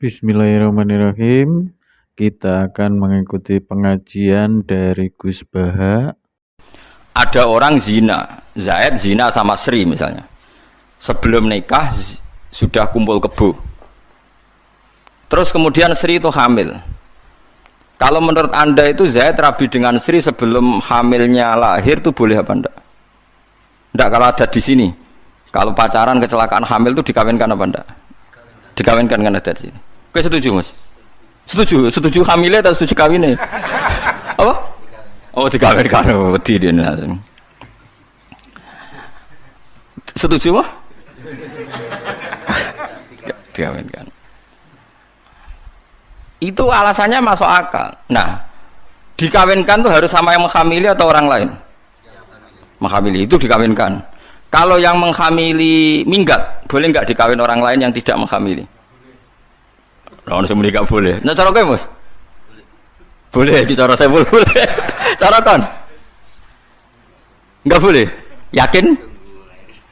Bismillahirrahmanirrahim. Kita akan mengikuti pengajian dari Gus Baha. Ada orang zina, Zaid zina sama Sri misalnya. Sebelum nikah sudah kumpul kebo. Terus kemudian Sri itu hamil. Kalau menurut Anda itu Zaid rabi dengan Sri sebelum hamilnya lahir itu boleh apa enggak? Enggak, kalau ada di sini. Kalau pacaran kecelakaan hamil itu dikawinkan apa enggak? Dikawinkan kan ada di sini. Oke, setuju Mas? Setuju hamilnya atau setuju kawinnya? Apa? Oh, dikawinkan. Wedi dia langsung. Setuju Mas? Dikawinkan. Itu alasannya masuk akal. Nah, dikawinkan tuh harus sama yang menghamili atau orang lain? Menghamili itu dikawinkan. Kalau yang menghamili minggat, boleh nggak dikawin orang lain yang tidak menghamili? Orang semua nggak boleh. Nah, cara kamu Mas? Boleh, di cara saya boleh. Cara kan? Nggak boleh. Yakin?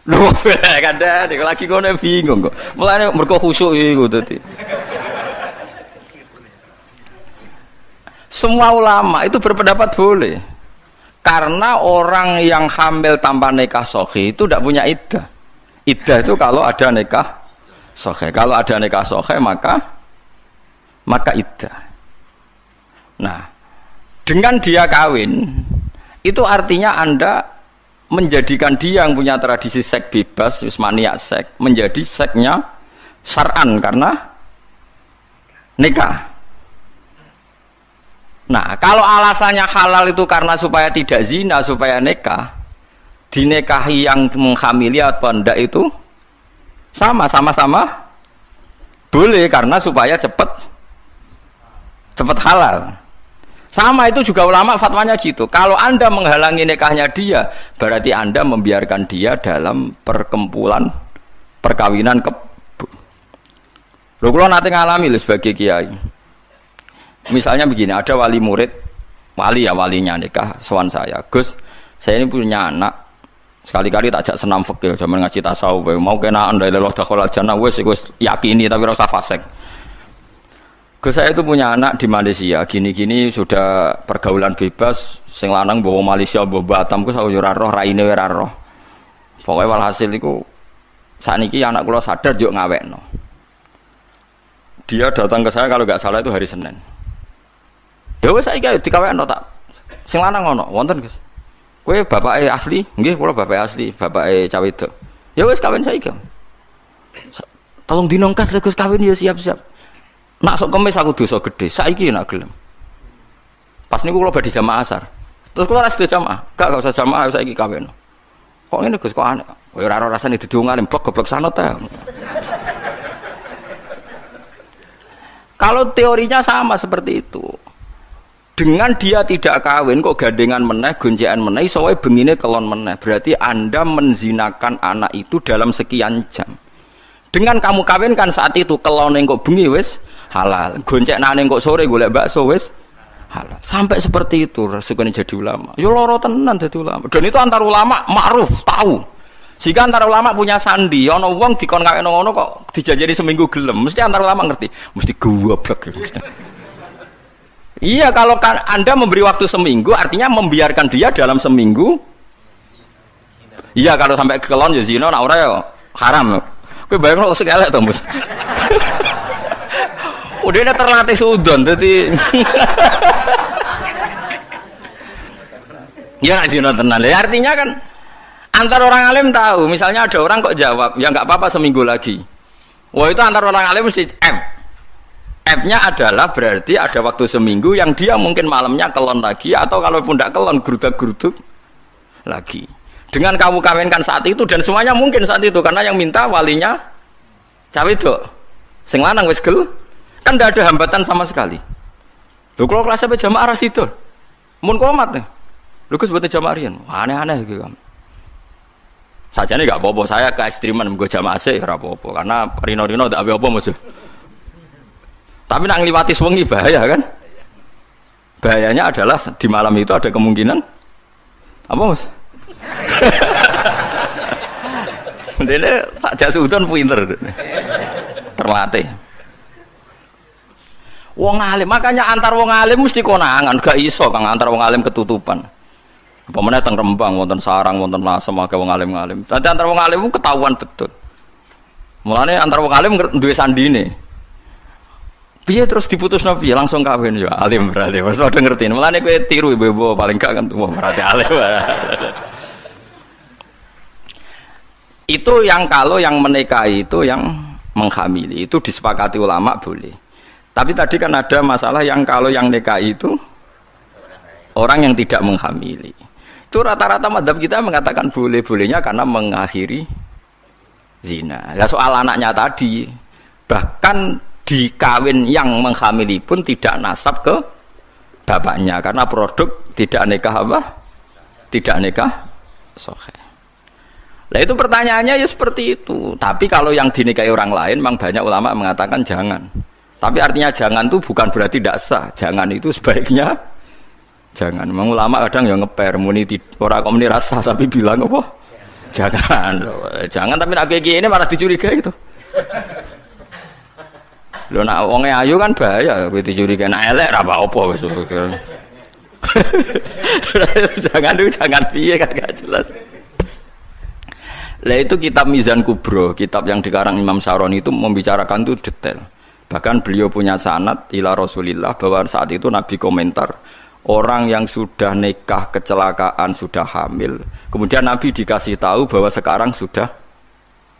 Loh, kada. Kalau lagi ngono bingung kok. Mulane mergo khusuk iku dadi. Semua ulama itu berpendapat boleh. Karena orang yang hamil tanpa nikah sahih itu tidak punya iddah. Iddah itu kalau ada nikah sahih. Kalau ada nikah sahih maka iddah. Nah, dengan dia kawin itu artinya Anda menjadikan dia yang punya tradisi seks bebas, maniak seks, menjadi seksnya syar'an karena nikah. Nah, kalau alasannya halal itu karena supaya tidak zina, supaya nikah, dinikahi yang menghamili atau tidak itu sama-sama boleh karena supaya cepat halal. Sama itu juga ulama fatwanya gitu. Kalau Anda menghalangi nikahnya dia, berarti Anda membiarkan dia dalam perkempulan perkawinan kebo. Lho kula nate ngalami lho sebagai kiai. Misalnya begini, ada wali murid, walinya nikah, sowan saya, Gus, saya ini punya anak, sekali-kali tak ajak senam fikih, zaman ngaji tasawuf, mau kena anda leloh dakhalal jannah, wes yakini tapi rasa fasik. Gus, saya itu punya anak di Malaysia, gini-gini sudah pergaulan bebas, sing lanang bawa Malaysia, bawa Batam, Gus, aku ora roh, raine ora roh. Pokoknya walhasil itu, sakniki anak kula sadar juk ngawekno. Dia datang ke saya kalau nggak salah itu hari Senin. Ya wis saiki dikawekno tak. Sing lanang ngono, wonten Gus. Kowe bapake asli? Nggih, kula bapake asli, bapake cawe wedok. Ya wis kawin saiki. Tolong dinongkas lek Gus kawin ya siap-siap. Nak sok kemis aku dosa gede, saiki nak gelem. Pas niku kula badhe jamaah asar. Terus kula ra sida jamaah. Gak usah jamaah saiki kawin. Kok ngene Gus kok aneh. Kowe ora ora rasane didongane blok goblok sanut ta. Kalau teorinya sama seperti itu. Dengan dia tidak kawin kok gandengan meneh, goncekan meneh, iso wae bengine kelon meneh. Berarti Anda menzinakan anak itu dalam sekian jam. Dengan kamu kawinkan saat itu kelone kok bengi wis halal. Goncekane kok sore golek bakso wis halal. Sampai seperti itu resikonya jadi ulama. Yo loro tenan dadi ulama. Dan itu antar ulama ma'ruf, tahu. Jika antar ulama punya sandi, ana wong dikon kawin ngono kok dijanjeni seminggu gelem, mesti antar ulama ngerti, mesti goblok. Iya, kalau kan Anda memberi waktu seminggu, artinya membiarkan dia dalam seminggu. Iya, kalau sampai kelon ya zina, nak ora ya haram. Kowe bayang kok sekelek to, Mus. Udah terlatih sudon, jadi. Ya nak zina tenan. Ya, artinya kan antar orang alim tahu, misalnya ada orang kok jawab, ya nggak apa-apa seminggu lagi. Wah itu antar orang alim mesti F-nya adalah berarti ada waktu seminggu yang dia mungkin malamnya kelon lagi atau kalaupun tidak kelon geruduk-geruduk lagi. Dengan kamu kawinkan saat itu dan semuanya mungkin saat itu karena yang minta walinya cawe wedok. Sing lanang wis gel kan tidak ada hambatan sama sekali. Lho kalau kelas sampai jamaah ras itu. Mun komat nih. Lho Gus buat jamaah riyen. Aneh-aneh gitu kan. Sajane enggak apa-apa saya ke ekstriman nggo jamaah sik ora apa-apa karena rino-rino ndak apa-apa musuh. Tapi nak ngliwati wengi bahaya kan? Bahayanya adalah di malam itu ada kemungkinan apa Mas? Dene tak jas udon pinter. Terlatih. Wong alim, makanya antar wong alim mesti konangan, gak iso Kang antar wong alim ketutupan. Apa meneh teng Rembang wonten sarang, wonten lasem akeh wong alim-alim. Dadi antar wong alim ketahuan betul. Mulane antar wong alim duwe sandine. Piye terus diputusno piye langsung kawin ya alim berarti. Wis padha ngerti. Mulane kowe tiru ibu-ibu paling gak kan wah berarti alim. Itu yang kalau yang menikahi itu yang menghamili itu disepakati ulama boleh. Tapi tadi kan ada masalah yang kalau yang nikahi itu orang yang tidak menghamili. Itu rata-rata mazhab kita mengatakan boleh-bolehnya karena mengakhiri zina. Ya soal anaknya tadi, bahkan di kawin yang menghamili pun tidak nasab ke bapaknya karena produk tidak nikah apa? Tidak nikah sahih. Nah itu pertanyaannya ya seperti itu. Tapi kalau yang dinikahi orang lain, memang banyak ulama mengatakan jangan. Tapi artinya jangan itu bukan berarti tidak sah. Jangan itu sebaiknya jangan. Memang ulama kadang yang ngeper muni orang komuni rasa tapi bilang apa? Jangan. Jangan tapi nak kayak gini malah dicurigai itu. Lho nak wonge ayu kan bahaya kowe dicurigai nak elek ra apa-apa wis. Jangan piye kan gak jelas. Lah itu kitab Mizan Kubro, kitab yang dikarang Imam Syaroni itu membicarakan itu detail. Bahkan beliau punya sanad ila Rasulillah bahwa saat itu Nabi komentar orang yang sudah nikah kecelakaan sudah hamil, kemudian Nabi dikasih tahu bahwa sekarang sudah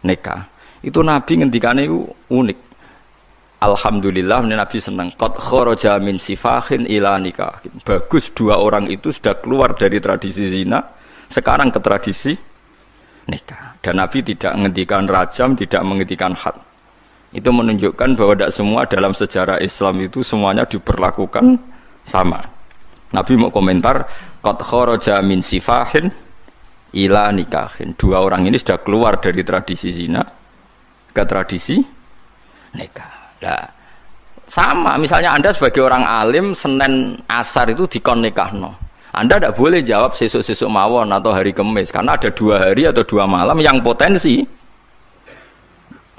nikah. Itu Nabi ngendikane itu unik. Alhamdulillah Nabi senang. Qad kharaja min sifahin ila nikah. Bagus dua orang itu sudah keluar dari tradisi zina, sekarang ke tradisi nikah. Dan Nabi tidak menghentikan rajam, tidak menghentikan had. Itu menunjukkan bahwa tidak semua dalam sejarah Islam itu semuanya diperlakukan sama. Nabi mau komentar, qad kharaja min sifahin ila nikahin. Dua orang ini sudah keluar dari tradisi zina ke tradisi nikah. Nah, sama misalnya Anda sebagai orang alim Senin asar itu dikon nikahno. Anda tidak boleh jawab sesuk-sesuk mawon atau hari Kamis karena ada 2 hari atau 2 malam yang potensi.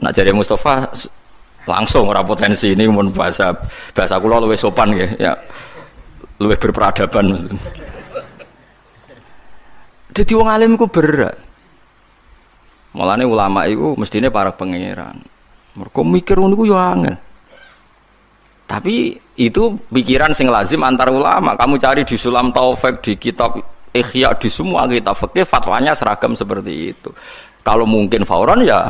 Nak jadi Mustafa langsung ora potensi ini mun bahasa kula luwih sopan nggih ya. Luwih berperadaban. Dadi wong alim iku berat. Mulane ulama iku mestine para pangeran. Mergo mikir ngono iku yo angel. Tapi itu pikiran sing lazim antar ulama. Kamu cari di Sulam Taufik, di kitab Ihya, di semua kitab fikih fatwanya seragam seperti itu. Kalau mungkin fauron ya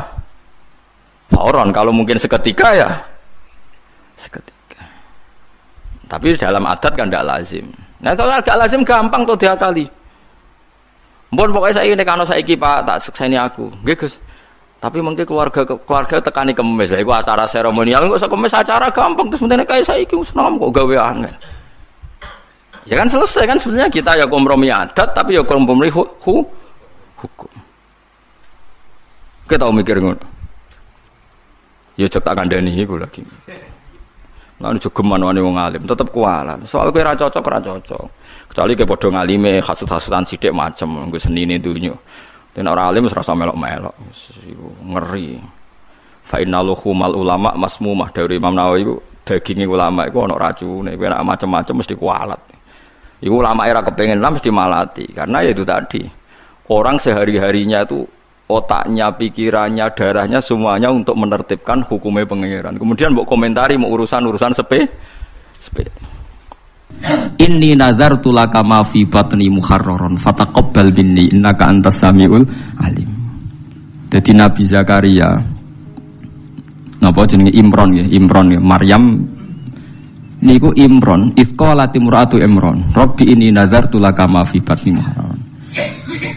fauron, kalau mungkin seketika ya seketika. Tapi dalam adat kan tidak lazim. Nah kalau tidak lazim gampang tuh diakali. Mbon pokoknya saya ini kalau saya Pak tak sekseni aku, nggih Gus. Tapi mungkin keluarga tekani Kemis lah. Iku acara seremonial, kok Kemis acara gampang terus mendene kayak saya iki seneng kok gawe angel. Ya kan selesai kan sebenarnya kita ya kompromi adat tapi ya kompromi hukum. Kita tahu mikir ngono. Ya cek tak kandhani iku lagi. Lan jogeman wani wong alim tetep kualan. Soal kowe ra cocok. Kecuali ke padha ngalime hasud-hasudan sithik macem nggo senine dunyo. Dan orang alim serasa melok-melok, ngeri. Fa innaluhumal ulama masmumah dari Imam Nawawi itu dagingnya ulama itu ono racune, kena macam-macam mesti kualat. Iku ulama era kepengen lah mesti malati, karena ya itu tadi orang sehari-harinya itu otaknya, pikirannya, darahnya semuanya untuk menertibkan hukumnya pangeran. Kemudian mau komentari mau urusan sepe. Inni nazartu laka ma fi batni muharraran fataqabbal minni innaka antas samiul alim. Dadi Nabi Zakaria napa jenenge Imron ya Maryam niku Imron isqalat imraatu Imron Rabbi inni nazartu laka ma fi batni muharraran.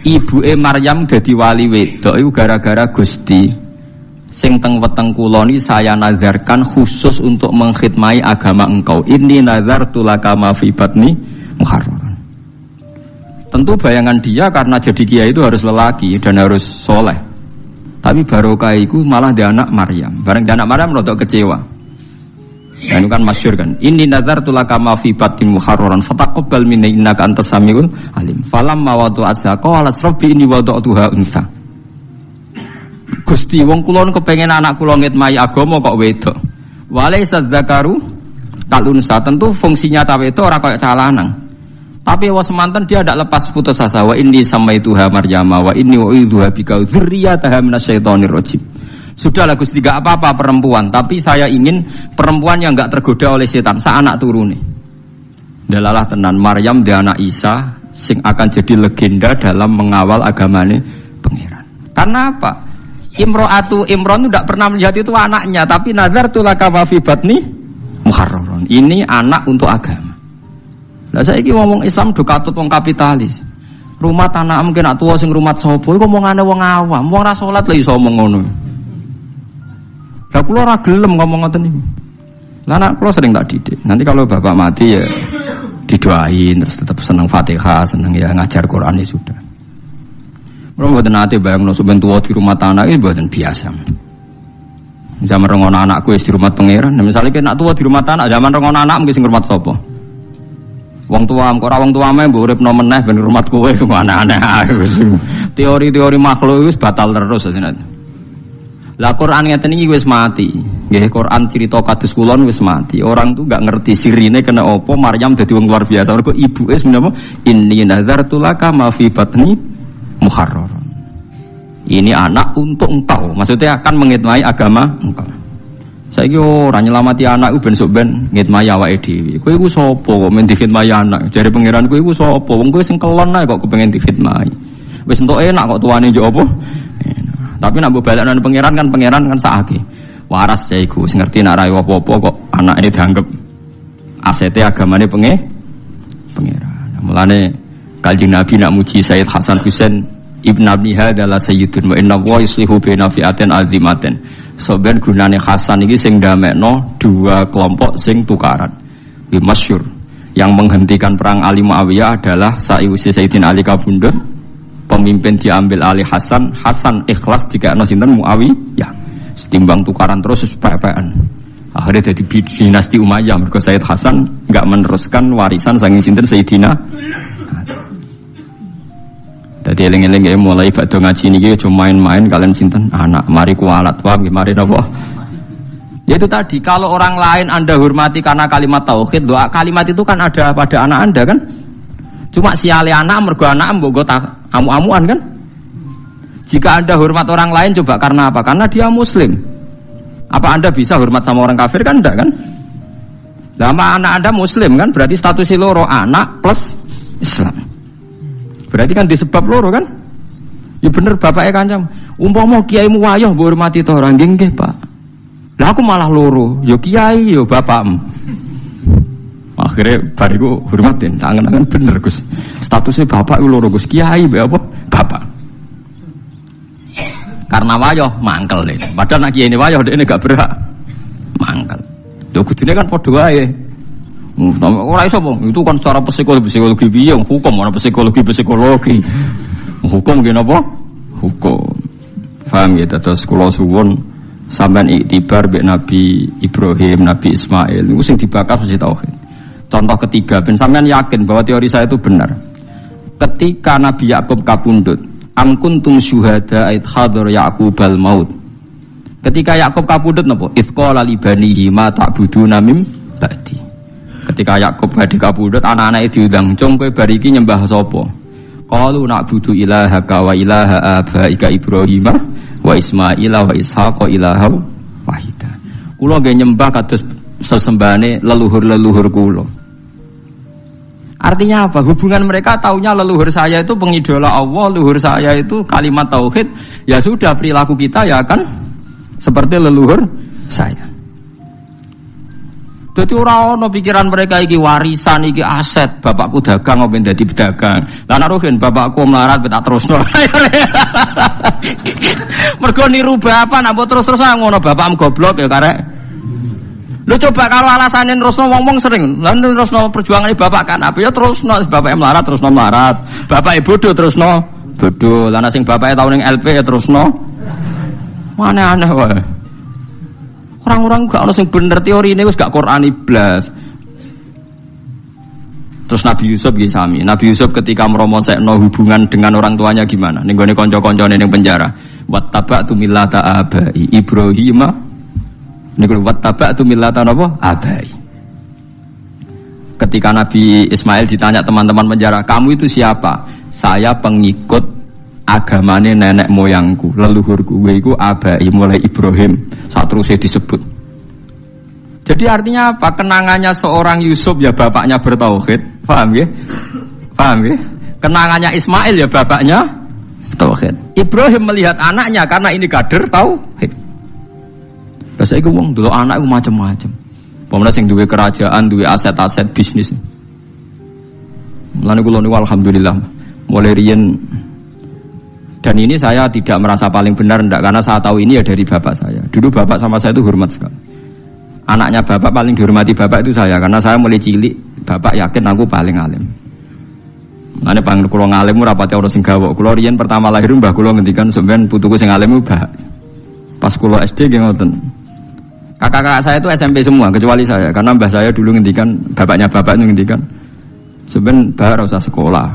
Ibuke Maryam dadi wali wedok iku gara-gara Gusti sing teng weteng kula ni saya nazarkan khusus untuk mengkhidmati agama engkau. Inni nazartu laka ma fi batni muharraran. Tentu bayangan dia karena jadi kiai itu harus lelaki dan harus soleh. Tapi barokah iku malah dia anak Maryam. Bareng dia anak Maryam rodok kecewa. Dan itu kan masyhur kan. Inni nazartu laka ma fi batni muharraran fataqabbal minni innaka antas samiul alim. Falamma wada'atha qalat rabbi inni wada'tuha untha. Gusti wong kula kepengin anak kula ngitmai agama kok wedok. Walaisa zakaru kalunsa. Tentu fungsinya cawe itu orang kayak calanang. Tapi wa semanten dia tidak lepas putus asa. Wa inni samaituha Maryama wa inni u'idzuha bika dzurriyyataha minasyaitonir rajim. Sudahlah Gusti, tidak apa-apa perempuan, tapi saya ingin perempuan yang enggak tergoda oleh setan, sa anak turune. Dalalah tenan Maryam dia anak Isa sing akan jadi legenda dalam mengawal agamane pangeran. Karena apa? Imro'atu Imron tidak pernah melihat itu anaknya, tapi nazartu laka ma fi batni muharraron. Ini anak untuk agama. Lah saiki ngomong Islam do katut wong kapitalis. Rumah tanah mungkin nak tuwa sing rumah sapa iku omongane wong awam, wong ra salat lho iso omong ngono. Lah kula ora gelem ngomong ngoten niku. Lah anak kula sering tak didik. Nanti kalau bapak mati ya didoain terus tetap senang Fatihah, senang ya ngajar Quran ya sudah. Kula mboten nate bayangno sampeyan tuwa di rumah tanah iki mboten biasa. Zaman rengono anakku wis di rumah pangeran. Nah, misalnya kena tua di rumah tanah, zaman rengono anak mungkin sing rumah sapa? Wong tua, kok ora wong tuame mbok uripno meneh ben rumah kowe aneh-aneh ae wis. Teori-teori makhluk wis batal terus jenenge. Lah Quran ngeten iki wis mati. Nggih Quran cerita kados kulon wis mati. Orang tuh enggak ngerti sirine kena apa Maryam dadi wong luar biasa. Mergo ibuke sebenarnya inni nazartu laka ma fi batni muharraron. Ini anak untuk engkau. Maksudnya akan mengitmai agama engkau. Saiki ora nyelamati anak ku ben sok ben ngitmai awake dhewe. Kowe iku sapa kok men dihitmai anak? Jare pangeran kowe iku sapa? Wong kowe sing kelon ae kok kepengin dihitmai. Wis entuk enak kok tuane yo apa? Tapi nak mbok balekno pangeran kan sakake. Waras ya iku sing ngerti nak ra apa-apa kok anake dianggap asete agamane pangeran. Mulane Kanjeng Nabi nak muji Sayyid Hasan Husain Ibn Abi Hadalah Sayyidun wa inna wa yuslihu baina fi'atin azimatin. Soben gunane Hasan iki sing ndamekno dua kelompok sing tukaran. Iki masyhur. Yang menghentikan perang Ali Muawiyah adalah sa'iwisi Sayyidina Ali kabundut. Pemimpin diambil alih Hasan ikhlas dikekno sinten Muawiyah. Setimbang tukaran terus pepean. Akhirnya jadi dinasti Umayyah mergo Sayyid Hasan enggak meneruskan warisan saking sinten Sayyidina. Dadi eling-eling ya mulai badhe ngaji niki aja main-main kalian sinten anak mari kualat wae mari napa. Ya itu tadi kalau orang lain Anda hormati karena kalimat tauhid, doa kalimat itu kan ada pada anak Anda kan? Cuma siale anak mergo anak mbok amu-amuan kan? Jika Anda hormat orang lain coba karena apa? Karena dia muslim. Apa Anda bisa hormat sama orang kafir kan enggak kan? Lama anak Anda muslim kan berarti statusnya loro anak plus Islam. Berarti kan disebab loro kan? Ya bener bapaknya kancam. Umpama kiaimu wayah mbok hormati to ora nggih Pak. Lah aku malah loro, ya kiai ya bapakmu. Akhirnya bariku hormatin, tangan-tangan bener Gus. Statusnya bapak itu loro Gus, kiai apa? Bapak. Karena wayah mangkel deh. Padahal nak kiai ini wayah dia gak berhak mangkel. Ya kudune kan padha wae. Ora iso mong, itu kan secara psikologi piye hukum ana psikologi. Hukum nggih napa? Hukum. Paham ya terus kula suwun sampean iktibar mbek Nabi Ibrahim, Nabi Ismail niku sing dibakar mesti tauhid. Contoh ketiga, ben sampean yakin bahwa teori saya itu benar. Ketika Nabi Yakub kapundhut, am kuntum syuhada id hadar Yaqubal maut. Ketika Yakub kapundhut napa? Itsqala li banihi ma ta'buduna mim ba'di. Ketika Yakub badhe kapundhut, anak-anake diundang, "Cung kowe bar iki nyembah sapa?" Qalu na'budu ilahaka wa ilaha abaika Ibrahim wa Ismail wa Ishaq ilaha wahida. Kula nggih nyembah kados sesembahane leluhur-leluhur kula. Artinya apa? Hubungan mereka taunya leluhur saya itu pengidola Allah, leluhur saya itu kalimat tauhid. Ya sudah perilaku kita ya kan seperti leluhur saya. Jadi orang ono pikiran mereka iki warisan iki aset bapakku dagang apa dadi pedagang. Lah nek rugen bapakku melarat tak terusno. Mergo niru bapak nak terus-terusan ngono bapakmu goblok ya karek. Lu coba kalau alasannya terusno wong-wong sering, lan terusno perjuangane bapak kan apa ya terusno bapake melarat terusno melarat. Bapake bodoh terusno bodoh. Lah sing bapake tau ning LP ya terusno. Aneh-aneh wae. Orang-orang gak ono sing bener teori ini wis gak Qur'ani blas. Terus Nabi Yusuf nggih sami. Nabi Yusuf ketika meromosekno hubungan dengan orang tuanya gimana? Ning gone kanca-kancane ning penjara. Wattaba'tu millata abai Ibrahim. Niku wattaba'tu millata napa? Abai. ketika Nabi Ismail ditanya teman-teman penjara, kamu itu siapa? Saya pengikut agamane nenek moyangku, leluhurku, iku abai mulai Ibrahim. Saat terusnya disebut. Jadi artinya apa? Kenangannya seorang Yusuf ya bapaknya bertauhid, paham ya? Paham ya? Kenangannya Ismail ya bapaknya tauhid. Ibrahim melihat anaknya karena ini kader tauhid. Terus saya ngomong dulu anak itu macam-macam. Pemenang yang duwe kerajaan, duwe aset-aset bisnis. Lalu kulo niku alhamdulillah mulai riyen. Dan ini saya tidak merasa paling benar ndak, karena saya tahu ini ya dari bapak saya. Dulu bapak sama saya itu hormat sekali. Anaknya bapak paling dihormati bapak itu saya, karena saya mulai cilik bapak yakin aku paling alim. Ane pang kulo ngalim ora pati ana sing gawok. Kulo riyen pertama lahir mbah kulo ngendikan sampean putuku sing alim mbah. Pas kulo SD nggih ngoten. Kakak-kakak saya itu SMP semua kecuali saya, karena mbah saya dulu ngendikan, bapaknya bapak itu ngendikan sampean mbah ora usah sekolah.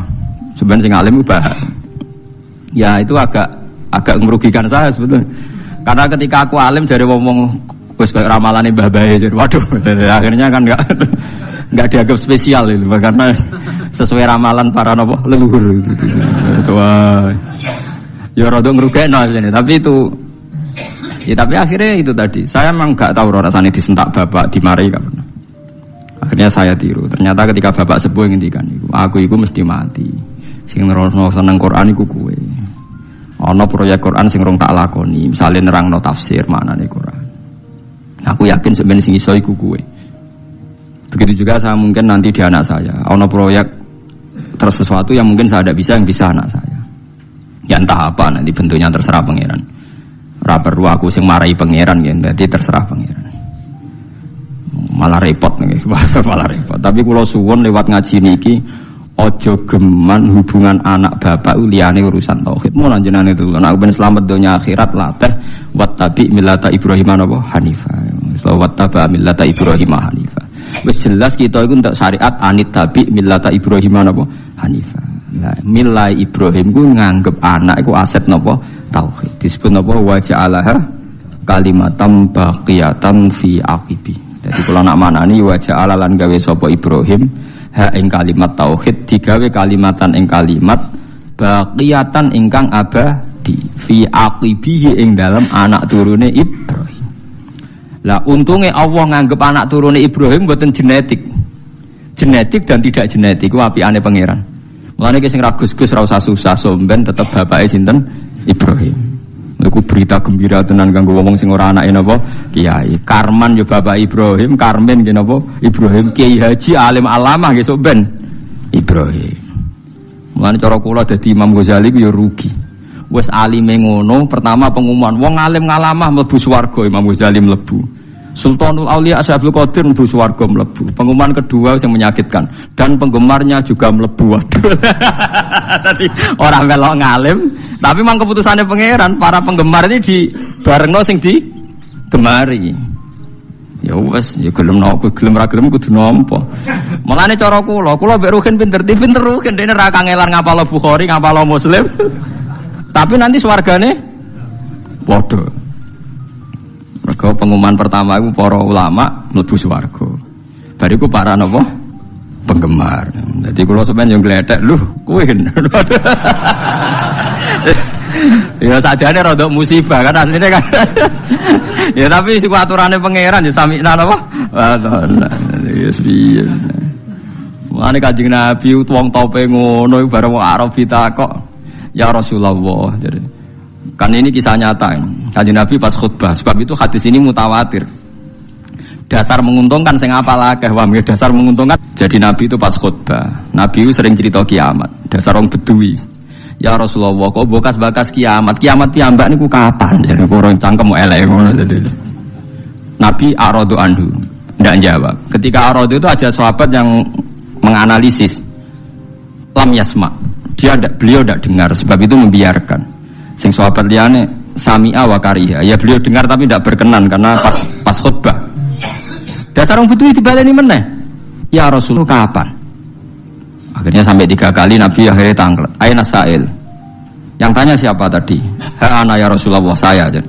Sampean sing alim mbah. Ya itu agak merugikan saya sebetulnya. Karena ketika aku alim jare ngomong wis ramalane mbah bae jare waduh akhirnya kan enggak dianggap spesial itu karena sesuai ramalan para nopo leluhur gitu. Wah. Ya rada ngrugekno asline, tapi itu ya tapi akhirnya itu tadi. Saya memang enggak tahu rasane disentak bapak, dimarahi enggak pernah. Akhirnya saya tiru. Ternyata ketika bapak sepuh ngendikan iku, aku iku mesti mati. Sing nerangno seneng Quran iku kowe. Ana proyek Quran sing rong tak lakoni, misale nerangno tafsir maknane Quran. Aku yakin sebenarnya sing iso iku kowe. Begitu juga saya mungkin nanti di anak saya. Ana proyek terus sesuatu yang mungkin saya tidak bisa, yang bisa anak saya. Ya entah apa nanti bentuknya terserah pangeran. Ora perlu aku sing marahi pangeran ya, berarti terserah pangeran. Malah repot nih, malah repot. Tapi kalau suwon lewat ngaji niki, ojo geman hubungan anak bapak liyane urusan tauhid. Mau lanjutan itu, anak ben selamat dunia akhirat latih wattabi millata Ibrahim apa Hanifah. So wattaba millata Ibrahim Hanifah. Wis jelas kita itu untuk syariat anit tabi millata Ibrahim apa Hanifah. Nah, milai Ibrahim ku nganggep anak iku aset napa tauhid. Disebut napa wa ja'alaha kalimatan baqiyatan fi aqibi. Jadi kalau nak manani wa ja'ala lan gawe sapa Ibrahim ha ing kalimat tauhid digawe kalimatan ing kalimat baqiyatan ingkang abadi fi aqibihi ing dalam anak turune Ibrahim. Lah untungnya Allah nganggep anak turune Ibrahim mboten genetik. Genetik dan tidak genetik ku apikane pangeran. Mulane ki sing ra gus-gus ra usah susah somben tetep bapake sinten Ibrahim. Iku berita gembira tenan kanggo wong sing ora anake napa kiai. Karman yo bapak Ibrahim, Karmen nggih napa Ibrahim Kiai Haji alim alamah nggih sok ben Ibrahim. Mulane cara kula dadi Imam Ghazali yo rugi. Wis alime ngono, pertama pengumuman wong alim ngalamah mlebu swarga, Imam Ghazali mlebu. Sultanul Aulia Ashabul Qadir mlebu swarga mlebu. Pengumuman kedua yang menyakitkan dan penggemarnya juga mlebu. Tadi orang melok ngalim, tapi memang keputusannya pangeran, para penggemar ini di barengno sing di gemari. Ya wes, ya gelem napa, gelem ra gelem kudu nampa. Mulane cara kula mbek Ruhin pinter Ruhin dene ra kangelan ngapalo Bukhari, ngapalo Muslim. Tapi nanti swargane padha. Mergo pengumuman pertama iku para ulama mlebu swarga. Bariku para napa? Penggemar. Jadi kula sampeyan yo gledek, lho kowe. Ya sajane rada musibah kan asline kan. Ya tapi iku aturane pangeran ya samina napa? Ya piye. Mane Kanjeng Nabi wong tope ngono iku bareng wong Arab ditakok. Ya Rasulullah, jadi kan ini kisah nyata. Kanjeng Nabi pas khutbah, sebab itu hadis ini mutawatir. Dasar menguntungkan sing apal akeh wae, dasar menguntungkan. Jadi Nabi itu pas khutbah, Nabi itu sering cerita kiamat. Dasar orang Bedui. Ya Rasulullah, kok bekas-bekas kiamat? Kiamat piyambak niku kapan? Jadi orang cangkem elek ngono jadi. Nabi aradu anhu, ndak jawab. Ketika aradu itu ada sahabat yang menganalisis. Lam yasma. Beliau tidak dengar, sebab itu membiarkan. Sing sahabat liyane sami'a wa kariha. Ya beliau dengar tapi tidak berkenan karena pas khutbah. Dasar orang butuh dibaleni meneh. Ya Rasulullah kapan? Akhirnya sampai 3 kali Nabi akhirnya tanglet. Aina sa'il. Yang tanya siapa tadi? Ha ana ya Rasulullah, saya aja.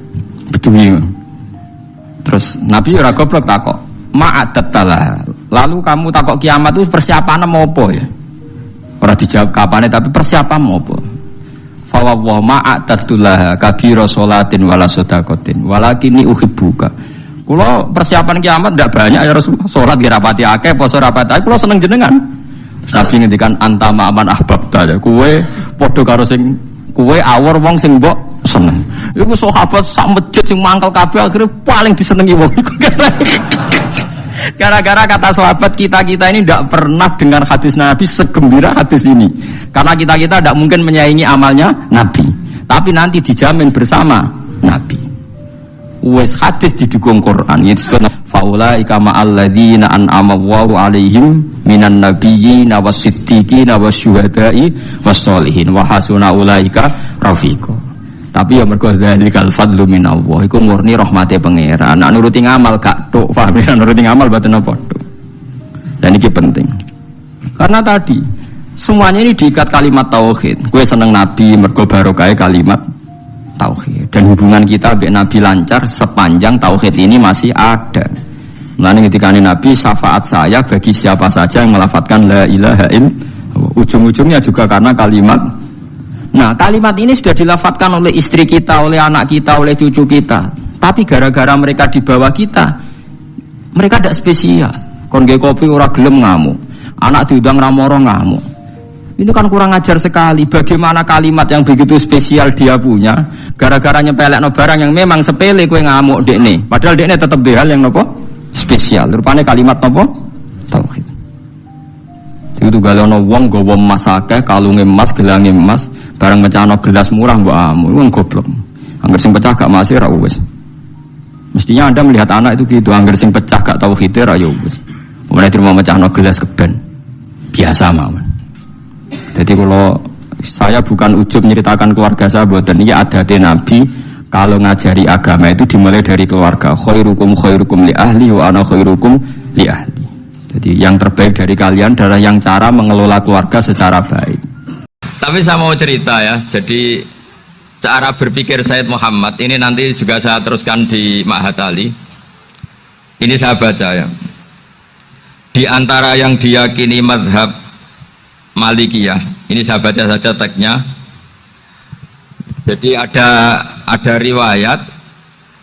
Betul. Terus Nabi ora goblok takok. Ma'adat talah Lalu kamu takok kiamat itu persiapannya mau apa ya? Ora dijawab kapannya tapi persiapan mau apa? Fa wa ma'atatullaha kabira sholatin wala sedaqatin walakini uhibbuka. Kula persiapan kiamat ndak banyak ya Rasulullah. Salat ki rapati akeh, poso rapati akeh, kula seneng jenengan. Nabi ngendikan anta ma'aman ahbabta ya. Kowe padha karo sing kowe awor wong sing mbok seneng. Iku sahabat sak masjid sing mangkel kabeh akhirnya paling disenengi wong iku. Gara-gara kata sahabat kita ini tidak pernah dengar hadis Nabi segembira hadis ini. Karena kita tidak mungkin menyaingi amalnya Nabi. Tapi nanti dijamin bersama Nabi. Wes hadis didukung Quran. Itu faulaika ma'al ladzina an'ama Allahu 'alaihim minan nabiyyina was-siddiqina wasyuhada'i was-sholihin wa hasuna ulaika rafiqa. Tapi ya mergo dzalikal fadlu minallah iku murni rahmate pangeran. Nek nuruti ngamal gak tok, paham ya, nuruti ngamal boten apa tok. Dan ini penting. Karena tadi semuanya ini diikat kalimat tauhid. Kowe seneng Nabi mergo barokah kalimat tauhid. Dan hubungan kita dengan Nabi lancar sepanjang tauhid ini masih ada. Mulane ketika Nabi syafaat saya bagi siapa saja yang melafadzkan la ilaha illallah. Ujung-ujungnya juga karena kalimat. Nah, kalimat ini sudah dilafadzkan oleh istri kita, oleh anak kita, oleh cucu kita. Tapi gara-gara mereka di bawah kita, mereka tidak spesial. Kon nggih kopi ora gelem ngamuk. Anak diundang ramoro ngamuk. Ini kan kurang ajar sekali. Bagaimana kalimat yang begitu spesial dia punya, gara-gara nyepelekno barang yang memang sepele kowe ngamuk dekne. Padahal dekne tetep di hal yang nopo? Spesial. Rupane kalimat nopo? Tauhid. Itu galono wong nggawa emas akeh, kalunge emas, gelange emas. Barang mecahno gelas murah mbok amu, wong goblok. Angger sing pecah gak masih ra wis. Mestinya Anda melihat anak itu gitu, angger sing pecah gak tau khide ra yo wis. Mulai terima mecahno gelas keben. Biasa mawon. Jadi kalau saya bukan ujub menceritakan keluarga saya boten iki adate Nabi kalau ngajari agama itu dimulai dari keluarga. Khairukum khairukum li ahli wa ana khairukum li ahli. Jadi yang terbaik dari kalian adalah yang cara mengelola keluarga secara baik. Tapi saya mau cerita ya, jadi cara berpikir Sayyid Muhammad ini nanti juga saya teruskan di Ma'had Ali. Ini saya baca ya. Di antara yang diyakini madhab Malikiyah, ini saya baca saja teksnya. Jadi ada riwayat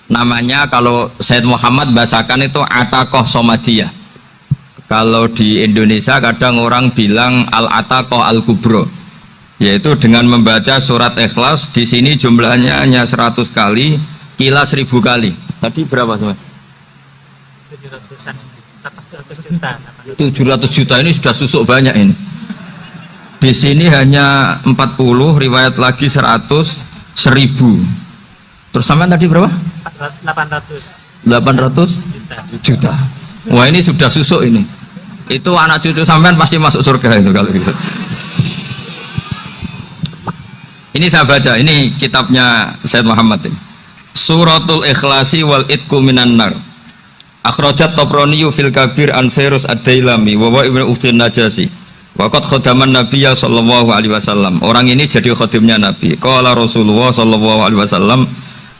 namanya kalau Sayyid Muhammad bahasakan itu Ataqah Somadiyah. Kalau di Indonesia kadang orang bilang Al-Ataqah Al-Kubro. Yaitu dengan membaca surat Ikhlas di sini jumlahnya hanya 100 kali, kila 1000 kali. Tadi berapa semua? 700 juta ini sudah susuk banyak ini. Di sini hanya 40, riwayat lagi 100, 1000. Terus sampai tadi berapa? 800 juta. Wah ini sudah susuk ini. Itu anak cucu sampean pasti masuk surga itu kalau gitu. Ini saya baca, ini kitabnya Sayyid Muhammad ini. Suratul Ikhlasi wal Itqu minan nar. Akhrajat Tabrani fil Kabir an Fairuz ad-Dailami wa wa ibnu Ukhtin Najasi. Waqad khadaman Nabiyya sallallahu alaihi wasallam. Orang ini jadi khadimnya Nabi. Qala Rasulullah sallallahu alaihi wasallam,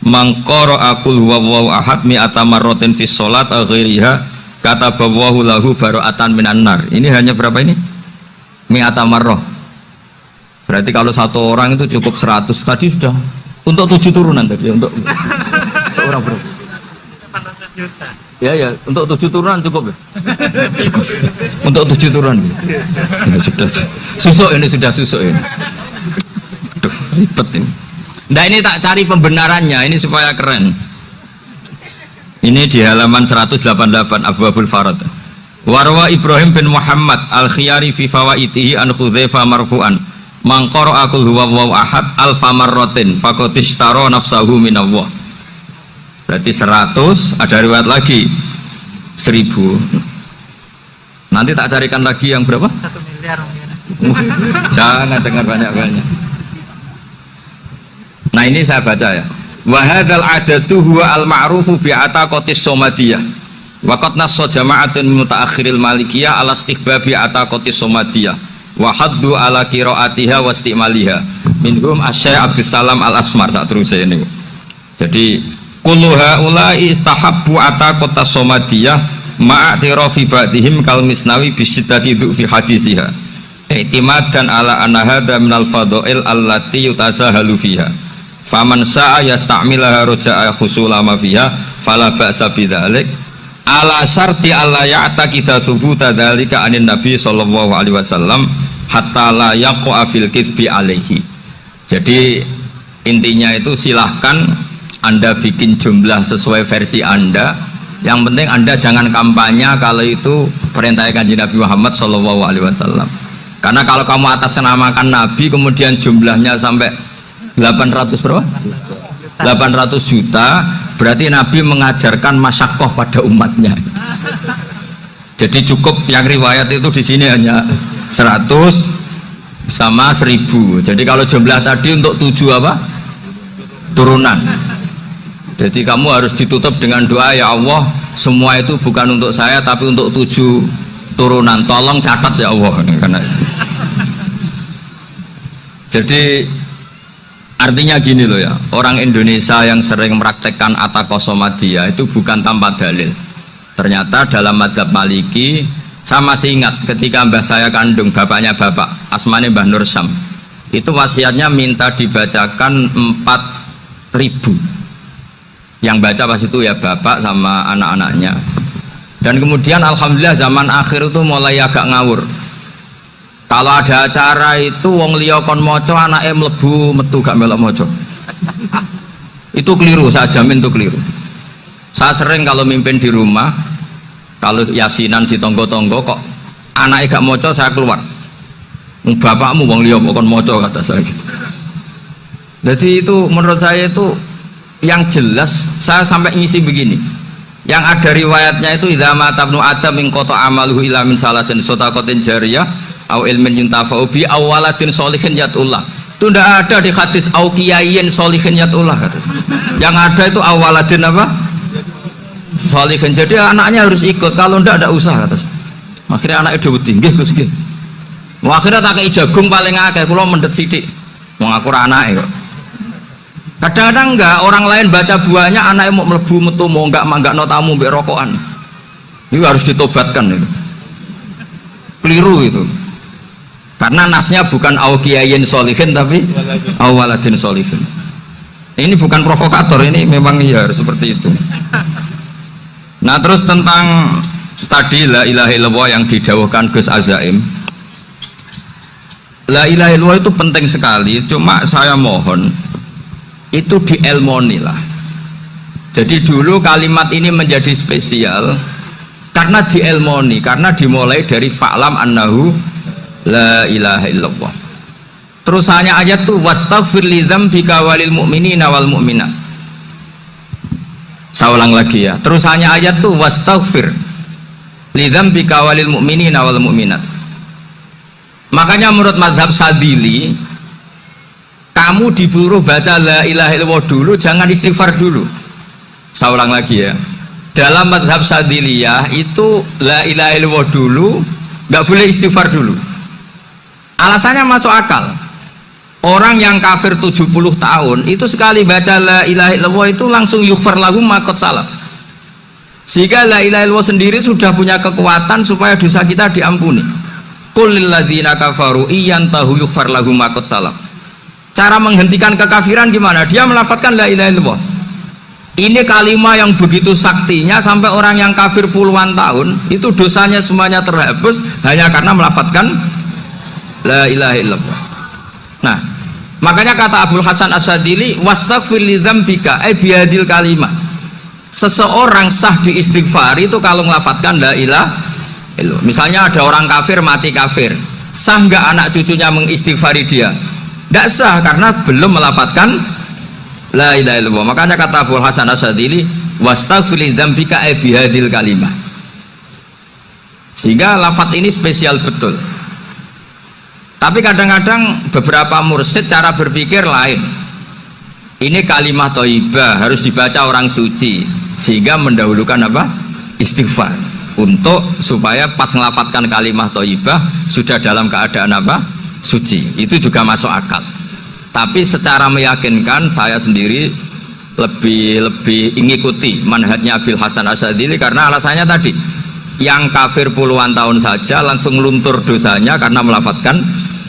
"Man qara'a qul huwallahu ahad mi'ata marratin fi shalat ghairiha kataballahu lahu bara'atan minan nar." Ini hanya berapa ini? Mi'ata marrah. Berarti kalau satu orang itu cukup 100. Tadi sudah untuk 7 turunan tadi untuk orang berapa? 800 juta. Ya, untuk 7 turunan cukup ya? Cukup. Untuk 7 turunan. Ya, sudah susuk ini, sudah susuk ini. Aduh, ribet ini. Nah ini tak cari pembenarannya, ini supaya keren. Ini di halaman 188 Abwabul Farad. Warwa Ibrahim bin Muhammad al-Khiyari fi fawaitihi an Hudzaifah marfu'an. Mangkoro akul huwallahu ahad alfa marrotin fakotishtaro nafsahu minallah. Berarti 100, ada riwayat lagi 1000. Nanti tak carikan lagi yang berapa? 1 miliar mungkin. Jangan dengar banyak-banyak. Nah ini saya baca ya. Wahadal adatu huwa al-ma'rufu bi'ataqatis somadiyah. Waqat nasso jama'atun mutaakhiril malikiyah ala istihbabi ataqatis somadiyah. Wa haddu ala qiraatiha wa istimaliha minhum asy-Syaikh Abdus Salam Al-Asmar sak terusé ini. Jadi kullu haula'i istahabbu ataqatas somadiyah ma'atirafi ba'dihim kal misnawi bisyiddati fi hadisiha i'timadan ala anna hadha minal fadail allati yutasahalu fiha faman sa'a yasta'milaha roja'a khusulama fiha fala ba'sa bidzalik ala syarti alla ya'taqida thubuta dzalika anin nabi sallallahu alaihi wasallam hatta la yaqa fil kitsbi alaihi. Jadi intinya itu silahkan Anda bikin jumlah sesuai versi Anda, yang penting Anda jangan kampanye kalau itu perintah Kanjeng Nabi Muhammad sallallahu alaihi wasallam. Karena kalau kamu atasnamakan Nabi kemudian jumlahnya sampai 800 berapa? 800 juta, berarti Nabi mengajarkan masyakoh pada umatnya. Jadi cukup yang riwayat itu di sini hanya 100 sama 1000. Jadi kalau jumlah tadi untuk 7 apa? Turunan. Jadi kamu harus ditutup dengan doa, ya Allah, semua itu bukan untuk saya tapi untuk 7 turunan. Tolong catat ya Allah, karena itu. Jadi artinya gini loh ya, orang Indonesia yang sering mempraktekkan atakosomadiyah itu bukan tanpa dalil. Ternyata dalam mazhab Maliki, saya masih ingat ketika mbah saya kandung, bapaknya bapak, asmane Mbah Nur Syam, itu wasiatnya minta dibacakan 4.000. Yang baca pas itu ya bapak sama anak-anaknya. Dan kemudian alhamdulillah zaman akhir itu mulai agak ngawur. Kalau ada acara itu wong liya kon maca anake mlebu metu gak melok maca. Itu keliru, saya jamin itu keliru. Saya sering kalau mimpin di rumah, kalau yasinan di tonggo-tonggo kok anaknya gak maca, saya keluar. Bapakmu wong liya kok kon maca, kata saya gitu. Jadi itu menurut saya itu yang jelas. Saya sampai ngisi begini, yang ada riwayatnya itu idza mata ibnu adam min qata amaluhu illa min salasin shadaqatin jariyah au ilmin yuntafa'u bi awaladin sholihin yatullah. Itu tidak ada di hadis au kiyayin sholihin yatullah, kata. Yang ada itu awaladin apa? Sholihin. Jadi anaknya harus ikut, kalau tidak ada usah, kata. Akhirnya anaknya udah tinggi Gus nggih. Akhirnya tak kei jagung paling akeh, kula mendet sithik. Wong aku ora anake kok. Kadang-kadang enggak, orang lain baca buahnya anaknya mau melebu metu mau enggak no tamu mbek rokokan. Itu harus ditobatkan itu. Keliru itu. Karena nasnya bukan auqiyayin sholihin tapi awaladin sholihin. Ini bukan provokator, ini memang ya harus seperti itu. Nah, terus tentang tadi la ilaha illallah yang didawuhkan Gus Azaim. La ilaha illallah itu penting sekali, cuma saya mohon itu dielmoni lah. Jadi dulu kalimat ini menjadi spesial karena dielmoni, karena dimulai dari fa'lam annahu la ilaha illallah. Terusannya ayat tuh wastaghfir li dzambika walil mu'minina wal mu'minat. Saya ulang lagi ya. Terusannya ayat tuh wastaghfir li dzambika walil mu'minina wal mu'minat. Makanya menurut mazhab Sadili, kamu diburu baca la ilaha illallah dulu, jangan istighfar dulu. Saya ulang lagi ya. Dalam mazhab Sadiliyah itu la ilaha illallah dulu, nggak boleh istighfar dulu. Alasannya masuk akal. Orang yang kafir 70 tahun itu sekali baca la ilaha illallah itu langsung yughfar lahum ma qad salaf. Sehingga la ilaha illallah sendiri sudah punya kekuatan supaya dosa kita diampuni. Qul lil ladzina kafaru iyantahu yughfar lahum ma qad salaf. Cara menghentikan kekafiran gimana? Dia melafadzkan la ilaha illallah. Ini kalimat yang begitu saktinya sampai orang yang kafir puluhan tahun itu dosanya semuanya terhapus hanya karena melafadzkan la ilaha illallah. Nah, makanya kata Abdul Hasan As-Sadili wastaghfir li dzambika ay bihadil kalimah. Seseorang sah diistighfar itu kalau melafadzkan la ilaha illallah. Misalnya ada orang kafir mati kafir, sah nggak anak cucunya mengistighfari dia? Tidak sah karena belum melafadzkan la ilaha illallah. Makanya kata Abdul Hasan As-Sadili wastaghfir li dzambika ay bihadil kalimah. Sehingga lafadz ini spesial betul. Tapi kadang-kadang beberapa mursyid cara berpikir lain. Ini kalimat thayyibah harus dibaca orang suci, sehingga mendahulukan apa? Istighfar. Untuk supaya pas ngelafatkan kalimat thayyibah sudah dalam keadaan apa? Suci. Itu juga masuk akal. Tapi secara meyakinkan saya sendiri lebih mengikuti manhajnya Abil Hasan As-Sadili karena alasannya tadi yang kafir puluhan tahun saja langsung luntur dosanya karena melafadzkan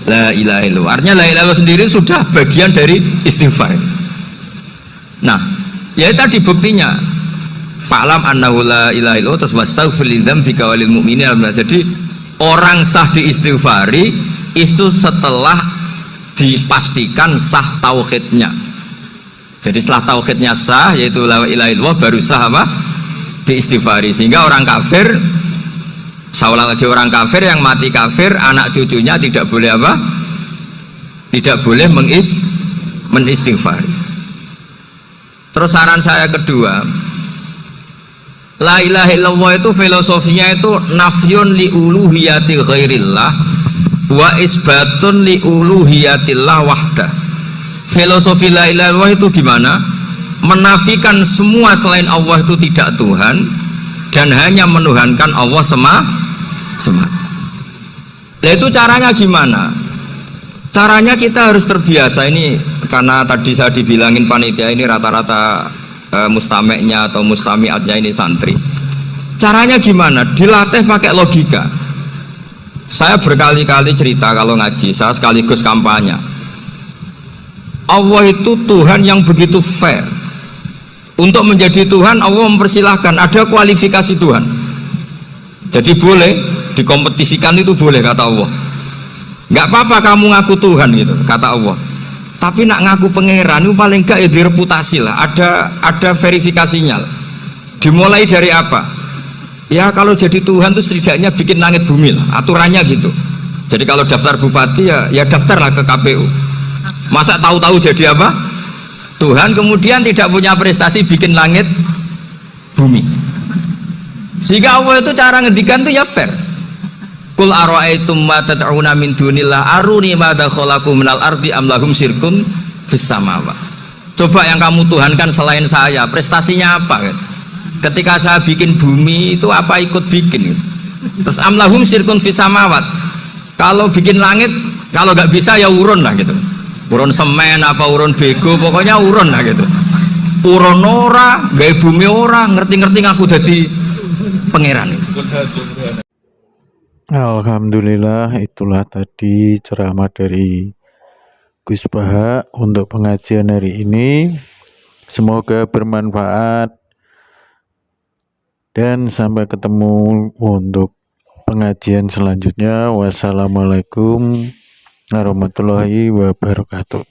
la ilaha illallah. Artinya la ilaha illallah sendiri sudah bagian dari istighfar. Nah, ya tadi buktinya fa'lam annahu la ilaha illallah terus wastaghfir lidzambika walil mu'minina. Jadi orang sah diistighfari itu setelah dipastikan sah tauhidnya. Jadi setelah tauhidnya sah yaitu la ilaha illallah baru sah apa? Diistighfari. Sehingga orang kafir, saya ulang lagi, orang kafir yang mati kafir anak cucunya tidak boleh apa? Tidak boleh menistighfari. Terus saran saya kedua, la ilaha illallah itu filosofinya itu nafyun li uluhiyati ghairillah wa isbatun li uluhiyatillah wahdah. Filosofi la ilaha illallah itu gimana? Menafikan semua selain Allah itu tidak Tuhan dan hanya menuhankan Allah semata. Nah itu caranya gimana? Caranya kita harus terbiasa ini, karena tadi saya dibilangin panitia ini rata-rata mustameknya atau mustamiatnya ini santri. Caranya gimana? Dilatih pakai logika. Saya berkali-kali cerita kalau ngaji, saya sekaligus kampanye. Allah itu Tuhan yang begitu fair. Untuk menjadi Tuhan Allah mempersilahkan, ada kualifikasi Tuhan. Jadi boleh dikompetisikan, itu boleh kata Allah. Nggak apa-apa kamu ngaku Tuhan gitu kata Allah. Tapi nak ngaku pangeran itu paling enggak ya direputasi lah. Ada verifikasinya. Dimulai dari apa? Ya kalau jadi Tuhan itu setidaknya bikin langit bumi lah. Aturannya gitu. Jadi kalau daftar bupati ya daftarlah ke KPU. Masa tahu-tahu jadi apa? Tuhan kemudian tidak punya prestasi bikin langit bumi. Sehingga Allah itu cara ngedikan itu ya fair. Qul ara'aitum ma tad'una min dunillah aruni madza khalaqu minal ardi am lahum syirkun fis samawat. Coba yang kamu tuhankan selain saya, prestasinya apa kan? Ketika saya bikin bumi itu apa ikut bikin gitu. Terus am lahum syirkun fis samawat. Kalau bikin langit kalau nggak bisa ya urun lah gitu. Urun semen apa urun bego, pokoknya urun lah gitu. Urun ora, gawe bumi ora, ngerti-ngerti ngaku dadi pangeran. Alhamdulillah, itulah tadi ceramah dari Gus Baha untuk pengajian hari ini. Semoga bermanfaat dan sampai ketemu untuk pengajian selanjutnya. Wassalamualaikum warahmatullahi wabarakatuh.